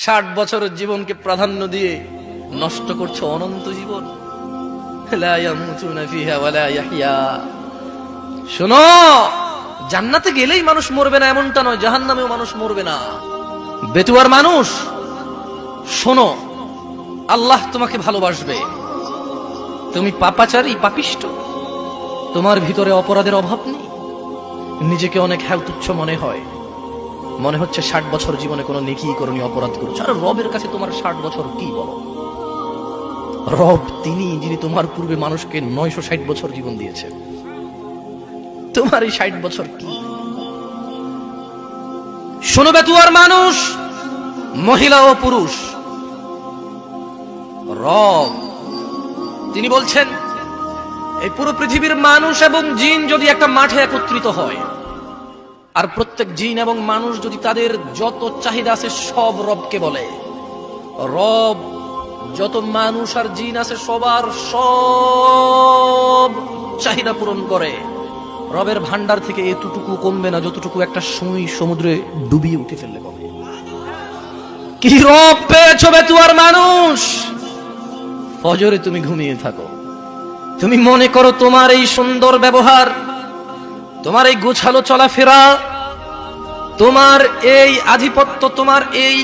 60 বছরের জীবনকে প্রাধান্য দিয়ে নষ্ট করছো অনন্ত জীবন। লা ইয়ামুতুনা ফিহা ওয়ালা ইয়াহইয়া। শোনো, জান্নাতে গেলেই মানুষ মরবে না এমনটা নয়, জাহান্নামেও মানুষ মরবে না। বেতুয়ার মানুষ, শোনো, আল্লাহ তোমাকে ভালোবাসবে। তুমি পাপাচারী, পাপিষ্ট, তোমার ভিতরে অপরাধের অভাব নেই, নিজেকে অনেক তুচ্ছ মনে হয়, মনে হচ্ছে 60 বছর জীবনে কোনো নেকি করনি, অপরাধ করছো। আর রবের কাছে তোমার 60 বছর কি বলো? রব তিনি যিনি তোমার পূর্বে মানুষকে 960 বছর জীবন দিয়েছে, তোমার এই 60 বছর কি? শোনো বেতুয়ার মানুষ, মহিলা ও পুরুষ, রব তিনি বলছেন এই পুরো পৃথিবীর মানুষ এবং জিন যদি একটা মাঠে একত্রিত হয়, আর প্রত্যেক জিন এবং মানুষ যদি তাদের যত চাহিদা আছে সব রবকে বলে, রব যত মানুষ আর জিন আছে সবার সব চাহিদা পূরণ করে, রবের ভান্ডার থেকে এতটুকু কমবে না যতটুকু একটা সুই সমুদ্রে ডুবিয়ে উঠে ফেললে কমে। কি রব পেয়েছো বেতুয়ার মানুষ? ফজরে তুমি ঘুমিয়ে থাকো, তুমি মনে করো তোমার এই সুন্দর ব্যবহার, তোমার এই গোছালো চলাফেরা, তোমার এই আধিপত্য, তোমার এই